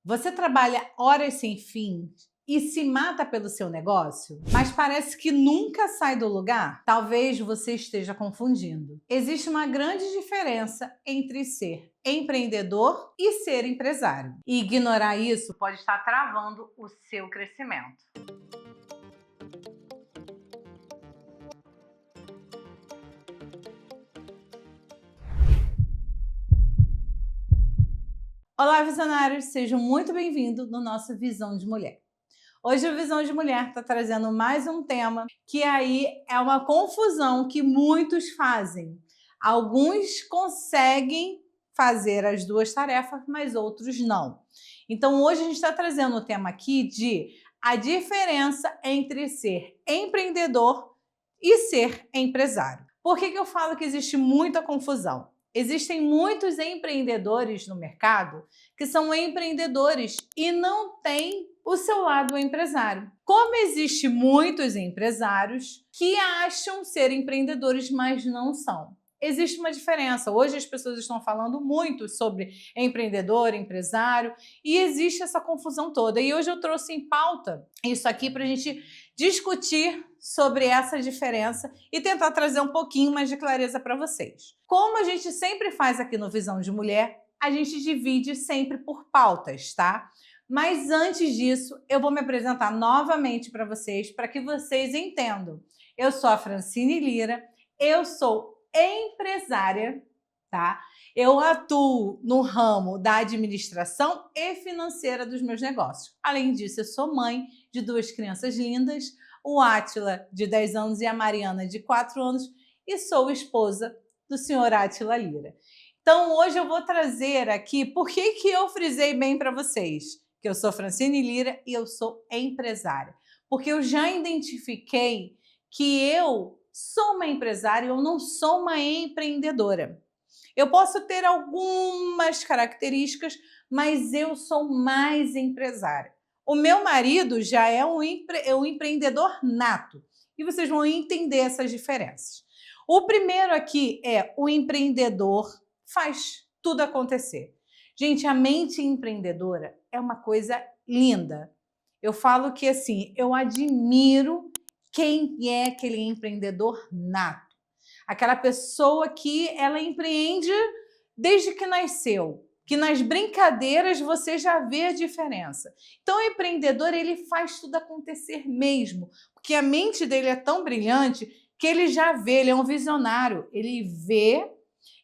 Você trabalha horas sem fim e se mata pelo seu negócio, mas parece que nunca sai do lugar? Talvez você esteja confundindo. Existe uma grande diferença entre ser empreendedor e ser empresário. E ignorar isso pode estar travando o seu crescimento. Olá, visionários! Sejam muito bem-vindos no nosso Visão de Mulher. Hoje o Visão de Mulher está trazendo mais um tema que aí é uma confusão que muitos fazem. Alguns conseguem fazer as duas tarefas, mas outros não. Então hoje a gente está trazendo o tema aqui de a diferença entre ser empreendedor e ser empresário. Por que eu falo que existe muita confusão? Existem muitos empreendedores no mercado que são empreendedores e não têm o seu lado empresário. Como existe muitos empresários que acham ser empreendedores, mas não são. Existe uma diferença. Hoje as pessoas estão falando muito sobre empreendedor, empresário, e existe essa confusão toda. E hoje eu trouxe em pauta isso aqui para a gente discutir sobre essa diferença e tentar trazer um pouquinho mais de clareza para vocês. Como a gente sempre faz aqui no Visão de Mulher, a gente divide sempre por pautas, tá? Mas antes disso, eu vou me apresentar novamente para vocês, para que vocês entendam. Eu sou a Francine Lira, eu sou empresária, tá? Eu atuo no ramo da administração e financeira dos meus negócios. Além disso, eu sou mãe de duas crianças lindas, o Átila, de 10 anos, e a Mariana, de 4 anos, e sou esposa do senhor Átila Lira. Então, hoje eu vou trazer aqui por que eu frisei bem para vocês que eu sou Francine Lira e eu sou empresária. Porque eu já identifiquei que eu sou uma empresária, eu não sou uma empreendedora. Eu posso ter algumas características, mas eu sou mais empresária. O meu marido já é um empreendedor nato e vocês vão entender essas diferenças. O primeiro aqui é o empreendedor faz tudo acontecer. Gente, a mente empreendedora é uma coisa linda. Eu falo que assim, eu admiro quem é aquele empreendedor nato. Aquela pessoa que ela empreende desde que nasceu, que nas brincadeiras você já vê a diferença. Então, o empreendedor, ele faz tudo acontecer mesmo, porque a mente dele é tão brilhante que ele já vê, ele é um visionário, ele vê,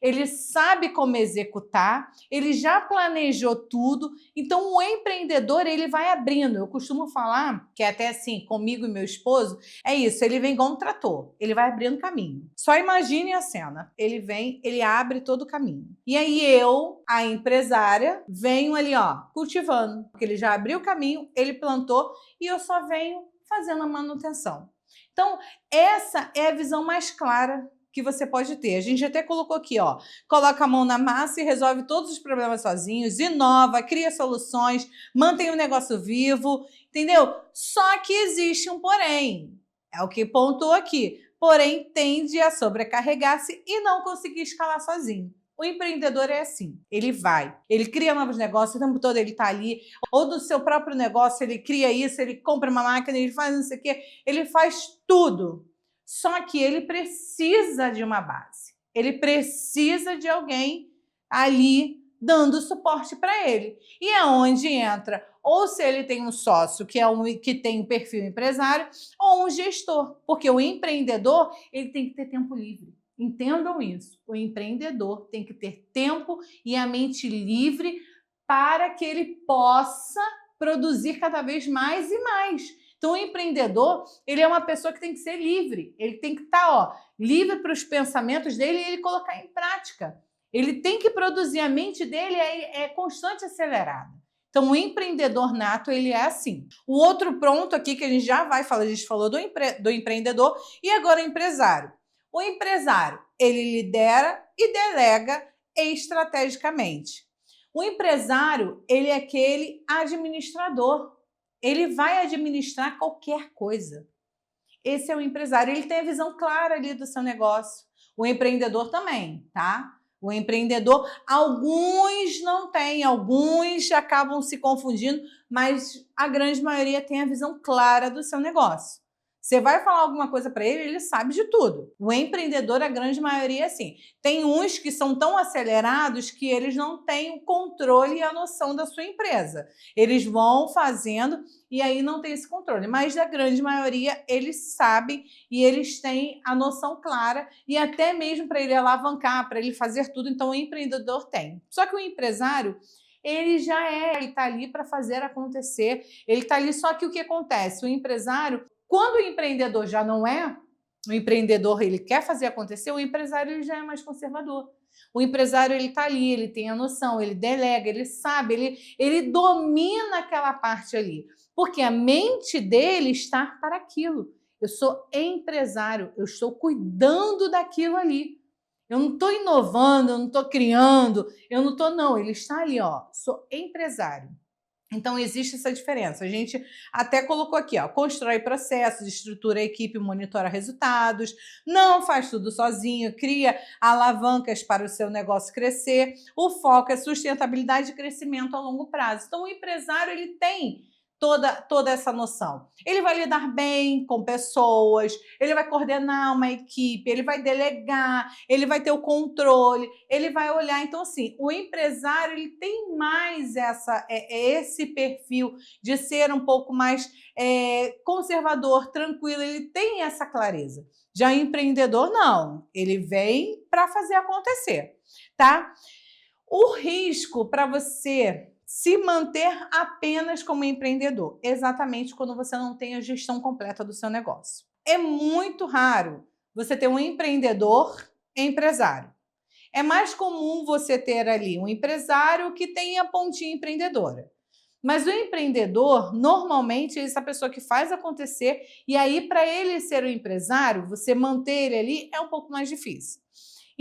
ele sabe como executar, ele já planejou tudo. Então, o empreendedor, ele vai abrindo. Eu costumo falar, que é até assim, comigo e meu esposo, é isso, ele vem igual um trator, ele vai abrindo caminho. Só imagine a cena, ele vem, ele abre todo o caminho. E aí eu, a empresária, venho ali, ó, cultivando, porque ele já abriu o caminho, ele plantou e eu só venho fazendo a manutenção. Então, essa é a visão mais clara que você pode ter. A gente até colocou aqui, ó, coloca a mão na massa e resolve todos os problemas sozinhos, inova, cria soluções, mantém o negócio vivo, entendeu? Só que existe um porém, é o que pontuou aqui, porém tende a sobrecarregar-se e não conseguir escalar sozinho. O empreendedor é assim, ele vai, ele cria novos negócios, o tempo todo ele tá ali, ou do seu próprio negócio ele cria isso, ele compra uma máquina, ele faz não sei o quê, ele faz tudo. Só que ele precisa de uma base, ele precisa de alguém ali dando suporte para ele. E é onde entra, ou se ele tem um sócio que tem um perfil empresário, ou um gestor, porque o empreendedor ele tem que ter tempo livre. Entendam isso, o empreendedor tem que ter tempo e a mente livre para que ele possa produzir cada vez mais e mais. Então, o empreendedor, ele é uma pessoa que tem que ser livre. Ele tem que estar, ó, livre para os pensamentos dele e ele colocar em prática. Ele tem que produzir, a mente dele é constante acelerada. Então, o empreendedor nato, ele é assim. O outro ponto aqui que a gente já vai falar, a gente falou do empreendedor e agora o empresário. O empresário, ele lidera e delega estrategicamente. O empresário, ele é aquele administrador. Ele vai administrar qualquer coisa. Esse é o empresário, ele tem a visão clara ali do seu negócio. O empreendedor também, tá? O empreendedor, alguns não têm, alguns acabam se confundindo, mas a grande maioria tem a visão clara do seu negócio. Você vai falar alguma coisa para ele, ele sabe de tudo. O empreendedor, a grande maioria é assim. Tem uns que são tão acelerados que eles não têm o controle e a noção da sua empresa. Eles vão fazendo e aí não tem esse controle. Mas a grande maioria, eles sabem e eles têm a noção clara e até mesmo para ele alavancar, para ele fazer tudo. Então, o empreendedor tem. Só que o empresário, ele está ali para fazer acontecer. Ele está ali, só que o que acontece? O empresário, quando o empreendedor já não é, o empreendedor ele quer fazer acontecer, o empresário ele já é mais conservador. O empresário ele está ali, ele tem a noção, ele delega, ele sabe, ele domina aquela parte ali, porque a mente dele está para aquilo. Eu sou empresário, eu estou cuidando daquilo ali. Eu não estou inovando, eu não estou criando, eu não estou, não. Ele está ali, ó, sou empresário. Então, existe essa diferença. A gente até colocou aqui, ó, constrói processos, estrutura a equipe, monitora resultados, não faz tudo sozinho, cria alavancas para o seu negócio crescer. O foco é sustentabilidade e crescimento a longo prazo. Então, o empresário, ele tem toda essa noção. Ele vai lidar bem com pessoas, ele vai coordenar uma equipe, ele vai delegar, ele vai ter o controle, ele vai olhar. Então, assim, o empresário ele tem mais esse perfil de ser um pouco mais conservador, tranquilo, ele tem essa clareza. Já o empreendedor, não. Ele vem para fazer acontecer, tá? O risco para você se manter apenas como empreendedor, exatamente quando você não tem a gestão completa do seu negócio. É muito raro você ter um empreendedor empresário. É mais comum você ter ali um empresário que tem a pontinha empreendedora. Mas o empreendedor, normalmente, é essa pessoa que faz acontecer, e aí, para ele ser o empresário, você manter ele ali é um pouco mais difícil.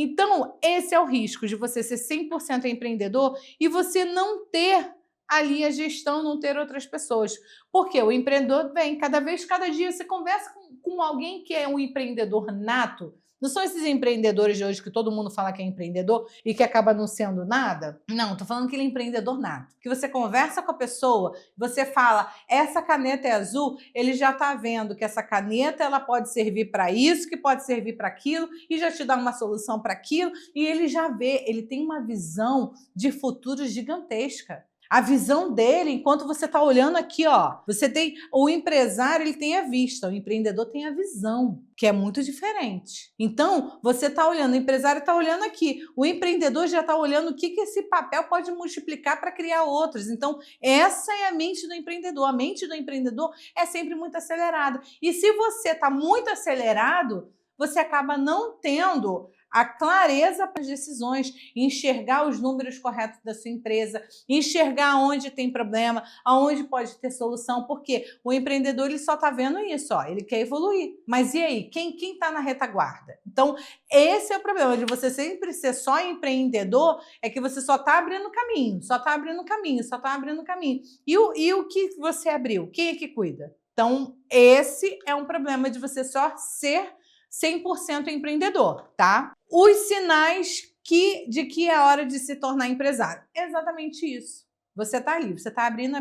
Então, esse é o risco de você ser 100% empreendedor e você não ter ali a gestão, não ter outras pessoas. Porque o empreendedor vem, cada dia você conversa com alguém que é um empreendedor nato. Não são esses empreendedores de hoje que todo mundo fala que é empreendedor e que acaba não sendo nada? Não, tô falando que ele é empreendedor nato. Que você conversa com a pessoa, você fala, essa caneta é azul, ele já tá vendo que essa caneta ela pode servir para isso, que pode servir para aquilo, e já te dá uma solução para aquilo, e ele já vê, ele tem uma visão de futuro gigantesca. A visão dele, enquanto você está olhando aqui, ó, você tem o empresário, ele tem a vista, o empreendedor tem a visão, que é muito diferente. Então, você está olhando, o empresário está olhando aqui, o empreendedor já está olhando o que esse papel pode multiplicar para criar outros. Então, essa é a mente do empreendedor. A mente do empreendedor é sempre muito acelerada. E se você está muito acelerado, você acaba não tendo a clareza para as decisões, enxergar os números corretos da sua empresa, enxergar onde tem problema, aonde pode ter solução, porque o empreendedor ele só está vendo isso, ó, ele quer evoluir. Mas e aí, quem está na retaguarda? Então, esse é o problema de você sempre ser só empreendedor, é que você só está abrindo caminho, só está abrindo caminho, só está abrindo caminho. E o que você abriu? Quem é que cuida? Então, esse é um problema de você só ser 100% empreendedor, tá? Os sinais de que é hora de se tornar empresário. Exatamente isso. Você tá ali, você tá abrindo.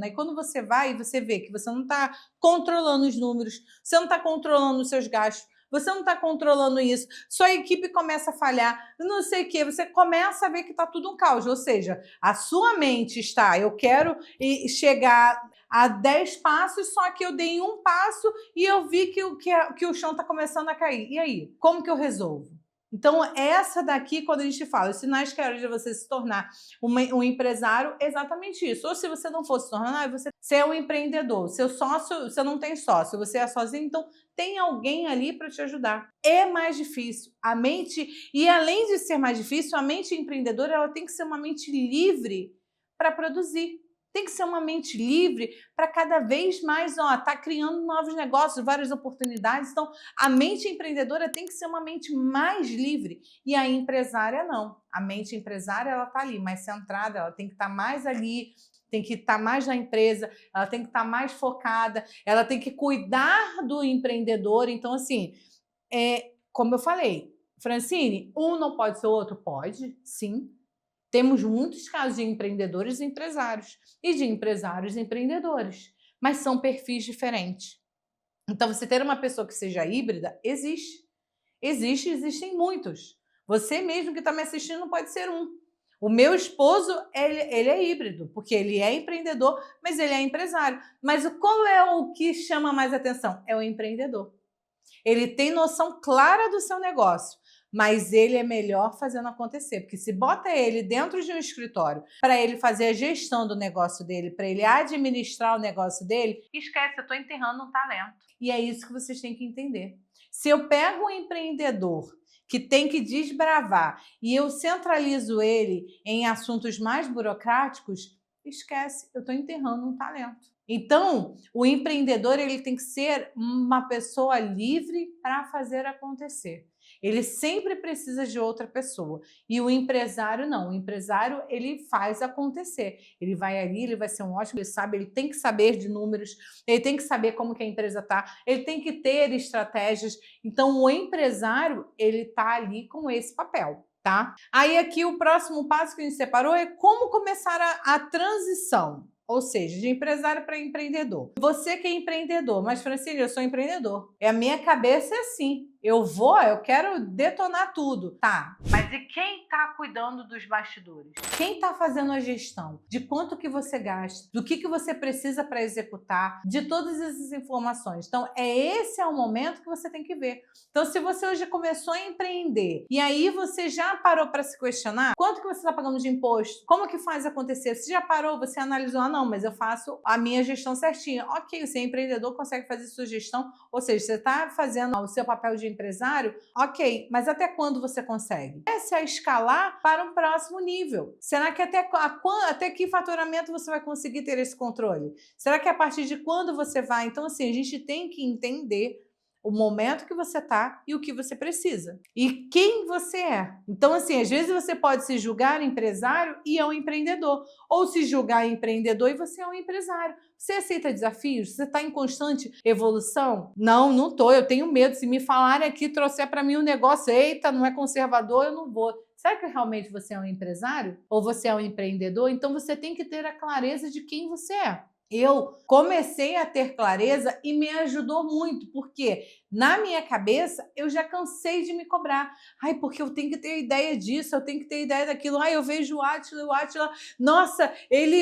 Aí quando você vai, você vê que você não tá controlando os números, você não tá controlando os seus gastos, você não está controlando isso, sua equipe começa a falhar, não sei o quê, você começa a ver que está tudo um caos. Ou seja, a sua mente está, eu quero chegar a 10 passos, só que eu dei um passo e eu vi que o chão está começando a cair. E aí, como que eu resolvo? Então, essa daqui, quando a gente fala, os sinais que é hora de você se tornar um empresário, exatamente isso. Ou se você não for se tornar, você é um empreendedor. Seu sócio, você não tem sócio, você é sozinho, então tem alguém ali para te ajudar. É mais difícil. A mente, e além de ser mais difícil, a mente empreendedora ela tem que ser uma mente livre para produzir. Tem que ser uma mente livre para cada vez mais tá criando novos negócios, várias oportunidades. Então, a mente empreendedora tem que ser uma mente mais livre e a empresária não. A mente empresária ela tá ali mais centrada, ela tem que estar mais ali, tem que estar mais na empresa, ela tem que estar mais focada, ela tem que cuidar do empreendedor. Então, assim, como eu falei, Francine, um não pode ser o outro? Pode, sim. Temos muitos casos de empreendedores e empresários e de empresários e empreendedores, mas são perfis diferentes. Então, você ter uma pessoa que seja híbrida, existe. Existem muitos. Você mesmo que está me assistindo pode ser um. O meu esposo, ele é híbrido, porque ele é empreendedor, mas ele é empresário. Mas qual é o que chama mais atenção? É o empreendedor. Ele tem noção clara do seu negócio, mas ele é melhor fazendo acontecer, porque se bota ele dentro de um escritório para ele fazer a gestão do negócio dele, para ele administrar o negócio dele, esquece, eu estou enterrando um talento. E é isso que vocês têm que entender. Se eu pego um empreendedor que tem que desbravar e eu centralizo ele em assuntos mais burocráticos, esquece, eu estou enterrando um talento. Então, o empreendedor ele tem que ser uma pessoa livre para fazer acontecer. Ele sempre precisa de outra pessoa. E o empresário não. O empresário ele faz acontecer. Ele vai ali, ele vai ser um ótimo, ele sabe, ele tem que saber de números, ele tem que saber como que a empresa está, ele tem que ter estratégias. Então, o empresário ele está ali com esse papel. Tá? Aí aqui o próximo passo que a gente separou é como começar a transição. Ou seja, de empresário para empreendedor. Você que é empreendedor, mas Francine, eu sou empreendedor. A minha cabeça é assim. Eu quero detonar tudo. Tá, mas e quem está cuidando dos bastidores? Quem está fazendo a gestão? De quanto que você gasta? Do que você precisa para executar? De todas essas informações. Então, esse é o momento que você tem que ver. Então, se você hoje começou a empreender e aí você já parou para se questionar, quanto que você está pagando de imposto? Como que faz acontecer? Você já parou? Você analisou? Ah, não, mas eu faço a minha gestão certinha. Ok, você é empreendedor, consegue fazer sua gestão, ou seja, você está fazendo o seu papel de empresário, ok, mas até quando você consegue? Essa é a escalar para um próximo nível. Será que até que faturamento você vai conseguir ter esse controle? Será que a partir de quando você vai? Então, assim, a gente tem que entender o momento que você está e o que você precisa. E quem você é. Então, assim, às vezes você pode se julgar empresário e é um empreendedor. Ou se julgar empreendedor e você é um empresário. Você aceita desafios? Você está em constante evolução? Não, não estou. Eu tenho medo. Se me falarem aqui, trouxer para mim um negócio, eita, não é conservador, eu não vou. Será que realmente você é um empresário? Ou você é um empreendedor? Então, você tem que ter a clareza de quem você é. Eu comecei a ter clareza e me ajudou muito, porque na minha cabeça eu já cansei de me cobrar. Ai, porque eu tenho que ter ideia disso, eu tenho que ter ideia daquilo. Ai, eu vejo o Átila, nossa,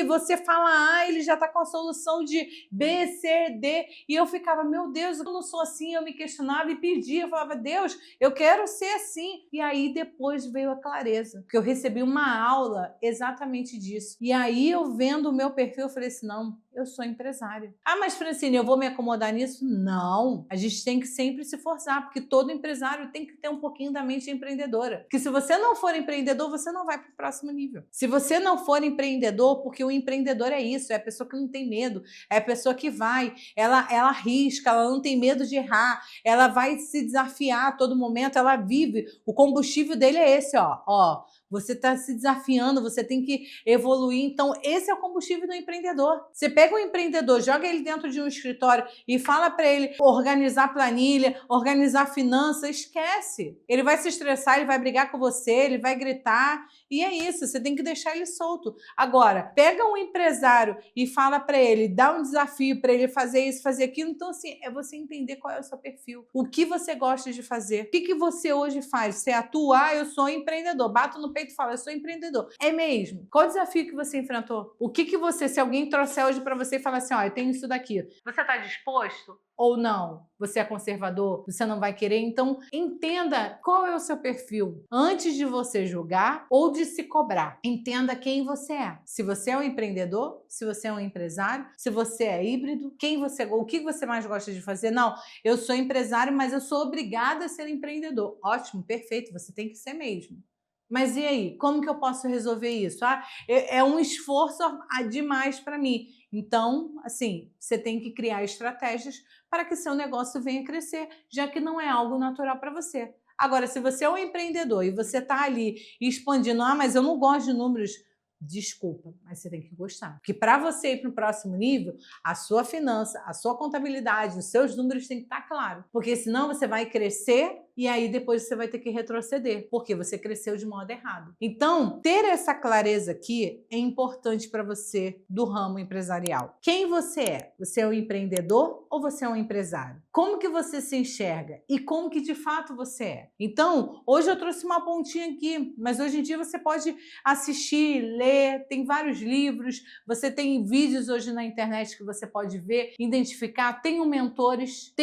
você fala A, ele já está com a solução de B, C, D. E eu ficava, meu Deus, eu não sou assim. Eu me questionava e pedia, eu falava, Deus, eu quero ser assim. E aí depois veio a clareza, porque eu recebi uma aula exatamente disso. E aí eu vendo o meu perfil, eu falei assim, não, eu sou empresária. Ah, mas Francine, eu vou me acomodar nisso? Não. A gente tem que sempre se forçar, porque todo empresário tem que ter um pouquinho da mente empreendedora. Porque se você não for empreendedor, você não vai para o próximo nível. Se você não for empreendedor, porque o empreendedor é isso, é a pessoa que não tem medo, é a pessoa que vai, ela arrisca, ela não tem medo de errar, ela vai se desafiar a todo momento, ela vive. O combustível dele é esse, ó. Você está se desafiando, você tem que evoluir. Então, esse é o combustível do empreendedor. Você pega um empreendedor, joga ele dentro de um escritório e fala para ele organizar planilha, organizar finanças, esquece. Ele vai se estressar, ele vai brigar com você, ele vai gritar. E é isso, você tem que deixar ele solto. Agora, pega um empresário e fala para ele, dá um desafio para ele fazer isso, fazer aquilo. Então, assim, é você entender qual é o seu perfil. O que você gosta de fazer. O que você hoje faz? Você atua, eu sou empreendedor. Bato no peito e falo, eu sou empreendedor. É mesmo. Qual o desafio que você enfrentou? O que você, se alguém trouxer hoje para você e falar assim, ó, eu tenho isso daqui. Você está disposto? Ou não? Você é conservador? Você não vai querer? Então, entenda qual é o seu perfil antes de você julgar ou de se cobrar. Entenda quem você é. Se você é um empreendedor, se você é um empresário, se você é híbrido, o que você mais gosta de fazer? Não, eu sou empresário, mas eu sou obrigada a ser empreendedor. Ótimo, perfeito, você tem que ser mesmo. Mas e aí? Como que eu posso resolver isso? É um esforço demais para mim. Então, assim, você tem que criar estratégias para que seu negócio venha crescer, já que não é algo natural para você. Agora, se você é um empreendedor e você está ali expandindo, mas eu não gosto de números, desculpa, mas você tem que gostar. Porque para você ir para o próximo nível, a sua finança, a sua contabilidade, os seus números têm que estar claros. Porque senão você vai crescer e aí depois você vai ter que retroceder, porque você cresceu de modo errado. Então, ter essa clareza aqui é importante para você do ramo empresarial. Quem você é? Você é um empreendedor ou você é um empresário? Como que você se enxerga e como que de fato você é? Então, hoje eu trouxe uma pontinha aqui, mas hoje em dia você pode assistir, ler, tem vários livros, você tem vídeos hoje na internet que você pode ver, identificar, tenham mentores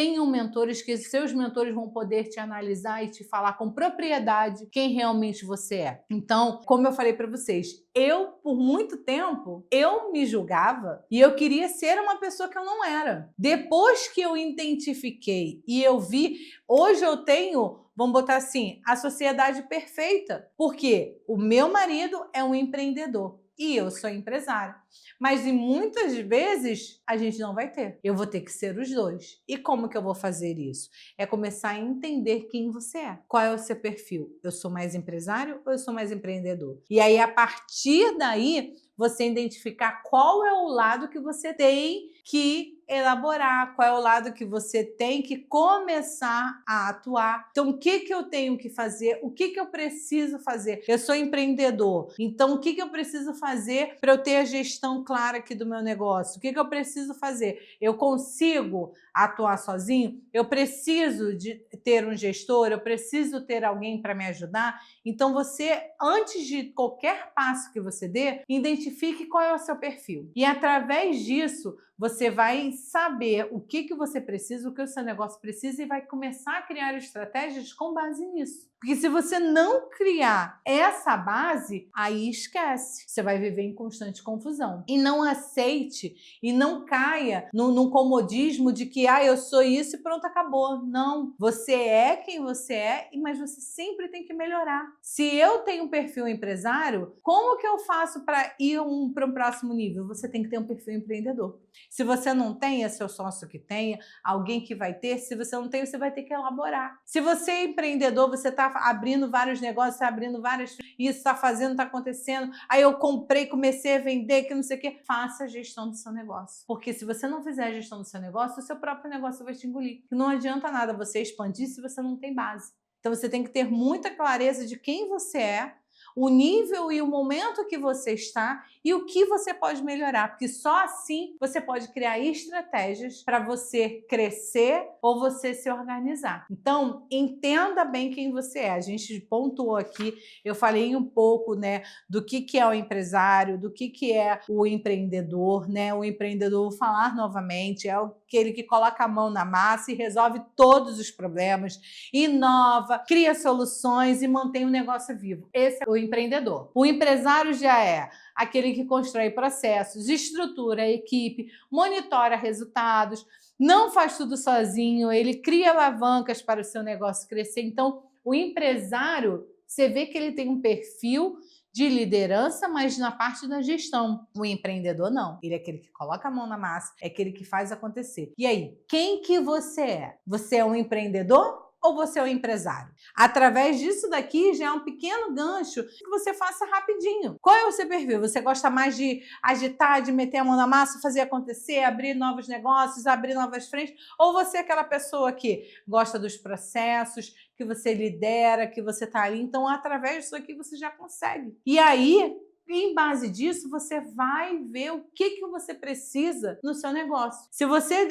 que seus mentores vão poder te analisar e te falar com propriedade quem realmente você é. Então, como eu falei para vocês, eu, por muito tempo, eu me julgava e eu queria ser uma pessoa que eu não era. Depois que eu identifiquei e eu vi, hoje eu tenho, vamos botar assim, a sociedade perfeita, porque o meu marido é um empreendedor e eu sou empresária. Mas muitas vezes a gente não vai ter. Eu vou ter que ser os dois. E como que eu vou fazer isso? É começar a entender quem você é. Qual é o seu perfil? Eu sou mais empresário ou eu sou mais empreendedor? E aí, a partir daí, você identificar qual é o lado que você tem que elaborar, qual é o lado que você tem que começar a atuar. Então, o que eu tenho que fazer? O que eu preciso fazer? Eu sou empreendedor, então o que eu preciso fazer para eu ter a gestão clara aqui do meu negócio? O que eu preciso fazer? Eu consigo atuar sozinho? Eu preciso de ter um gestor? Eu preciso ter alguém para me ajudar? Então, você, antes de qualquer passo que você dê, identifique qual é o seu perfil. E através disso, você vai saber o que você precisa, o que o seu negócio precisa e vai começar a criar estratégias com base nisso. Porque se você não criar essa base, aí esquece. Você vai viver em constante confusão. E não aceite e não caia num comodismo de que eu sou isso e pronto, acabou. Não. Você é quem você é, mas você sempre tem que melhorar. Se eu tenho um perfil empresário, como que eu faço para ir para um próximo nível? Você tem que ter um perfil empreendedor. Se você não tem, é seu sócio que tenha, alguém que vai ter. Se você não tem, você vai ter que elaborar. Se você é empreendedor, você está abrindo vários negócios, está abrindo várias... Isso está fazendo, está acontecendo. Aí eu comprei, comecei a vender, que não sei o quê. Faça a gestão do seu negócio. Porque se você não fizer a gestão do seu negócio, o seu próprio negócio vai te engolir. Não adianta nada você expandir se você não tem base. Então você tem que ter muita clareza de quem você é, o nível e o momento que você está e o que você pode melhorar, porque só assim você pode criar estratégias para você crescer ou você se organizar. Então, entenda bem quem você é. A gente pontuou aqui, eu falei um pouco, né, do que é o empresário, do que é o empreendedor, né? O empreendedor, vou falar novamente, é aquele que coloca a mão na massa e resolve todos os problemas, inova, cria soluções e mantém o negócio vivo. Esse é o empreendedor. O empresário já é aquele que constrói processos, estrutura a equipe, monitora resultados, não faz tudo sozinho, ele cria alavancas para o seu negócio crescer. Então, o empresário, você vê que ele tem um perfil de liderança, mas na parte da gestão. O empreendedor não. Ele é aquele que coloca a mão na massa, é aquele que faz acontecer. E aí, quem que você é? Você é um empreendedor ou você é um empresário? Através disso daqui já é um pequeno gancho que você faça rapidinho. Qual é o seu perfil? Você gosta mais de agitar, de meter a mão na massa, fazer acontecer, abrir novos negócios, abrir novas frentes? Ou você é aquela pessoa que gosta dos processos, que você lidera, que você está ali? Então, através disso aqui você já consegue. E aí, em base disso, você vai ver o que você precisa no seu negócio. Se você...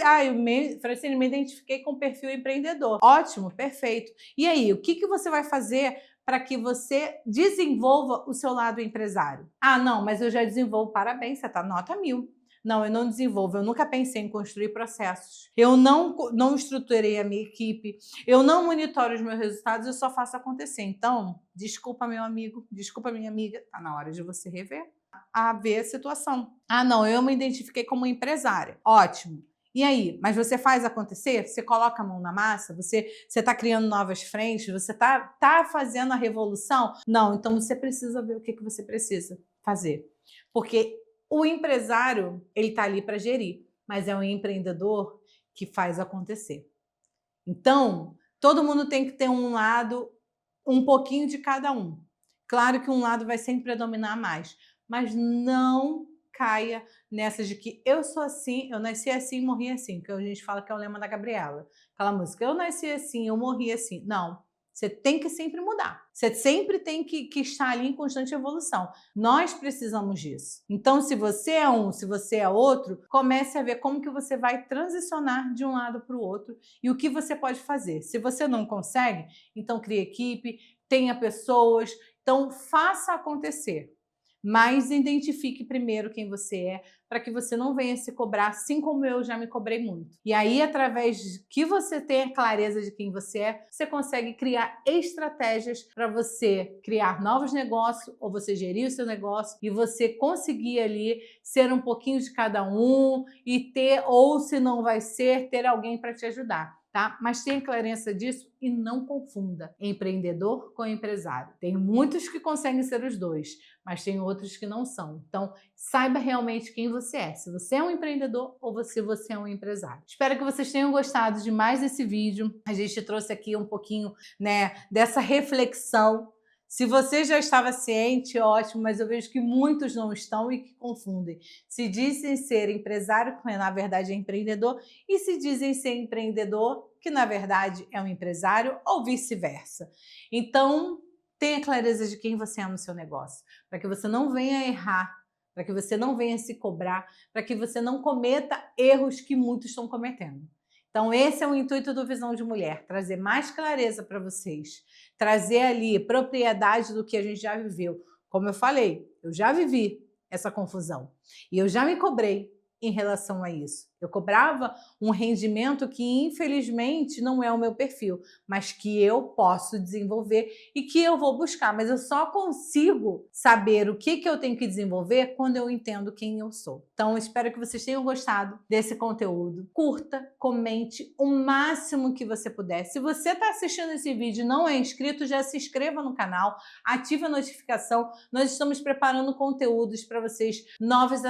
Francine, me identifiquei com o perfil empreendedor. Ótimo, perfeito. E aí, o que você vai fazer para que você desenvolva o seu lado empresário? Não, mas eu já desenvolvo. Parabéns, você está nota 1000. Não, eu não desenvolvo, eu nunca pensei em construir processos. Eu não estruturei a minha equipe, eu não monitoro os meus resultados, eu só faço acontecer. Então, desculpa, meu amigo, desculpa, minha amiga, tá na hora de você rever, ver a situação. Não, eu me identifiquei como empresária. Ótimo. E aí? Mas você faz acontecer? Você coloca a mão na massa? Você está criando novas frentes? Você tá fazendo a revolução? Não, então você precisa ver o que você precisa fazer. Porque o empresário, ele está ali para gerir, mas é um empreendedor que faz acontecer. Então, todo mundo tem que ter um lado, um pouquinho de cada um. Claro que um lado vai sempre predominar mais, mas não caia nessa de que eu sou assim, eu nasci assim e morri assim, que a gente fala que é o lema da Gabriela. Aquela música, eu nasci assim, eu morri assim. Não, Você tem que sempre mudar. Você sempre tem que estar ali em constante evolução. Nós precisamos disso. Então, se você é um, se você é outro, comece a ver como que você vai transicionar de um lado para o outro e o que você pode fazer. Se você não consegue, então crie equipe, tenha pessoas, então faça acontecer. Mas identifique primeiro quem você é, para que você não venha se cobrar, assim como eu já me cobrei muito. E aí, através de que você tenha clareza de quem você é, você consegue criar estratégias para você criar novos negócios, ou você gerir o seu negócio, e você conseguir ali ser um pouquinho de cada um e ter, ou se não vai ser, ter alguém para te ajudar. Tá? Mas tenha clareza disso e não confunda empreendedor com empresário. Tem muitos que conseguem ser os dois, mas tem outros que não são. Então, saiba realmente quem você é. Se você é um empreendedor ou se você é um empresário. Espero que vocês tenham gostado de mais desse vídeo. A gente trouxe aqui um pouquinho, né, dessa reflexão. Se você já estava ciente, ótimo, mas eu vejo que muitos não estão e que confundem. Se dizem ser empresário, que na verdade é empreendedor, e se dizem ser empreendedor, que na verdade é um empresário, ou vice-versa. Então, tenha clareza de quem você é no seu negócio, para que você não venha errar, para que você não venha se cobrar, para que você não cometa erros que muitos estão cometendo. Então, esse é o intuito do Visão de Mulher, trazer mais clareza para vocês, trazer ali propriedade do que a gente já viveu. Como eu falei, eu já vivi essa confusão e eu já me cobrei em relação a isso. Eu cobrava um rendimento que, infelizmente, não é o meu perfil, mas que eu posso desenvolver e que eu vou buscar. Mas eu só consigo saber o que eu tenho que desenvolver quando eu entendo quem eu sou. Então, eu espero que vocês tenham gostado desse conteúdo. Curta, comente o máximo que você puder. Se você está assistindo esse vídeo e não é inscrito, já se inscreva no canal, ative a notificação. Nós estamos preparando conteúdos para vocês novos.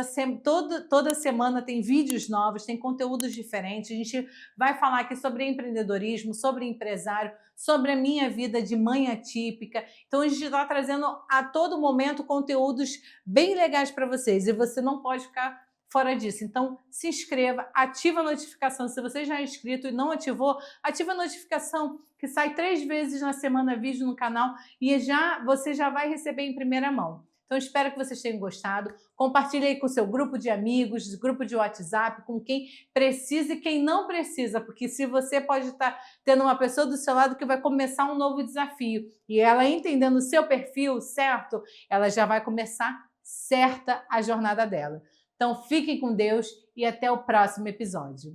Toda semana tem vídeos novos, tem conteúdos diferentes. A gente vai falar aqui sobre empreendedorismo, sobre empresário, sobre a minha vida de mãe atípica. Então, a gente está trazendo a todo momento conteúdos bem legais para vocês e você não pode ficar fora disso. Então, se inscreva, ativa a notificação. Se você já é inscrito e não ativou, ativa a notificação, que sai 3 vezes na semana vídeo no canal e você já vai receber em primeira mão. Então, espero que vocês tenham gostado. Compartilhe aí com o seu grupo de amigos, grupo de WhatsApp, com quem precisa e quem não precisa, porque se você pode estar tendo uma pessoa do seu lado que vai começar um novo desafio e ela entendendo o seu perfil certo, ela já vai começar certa a jornada dela. Então, fiquem com Deus e até o próximo episódio.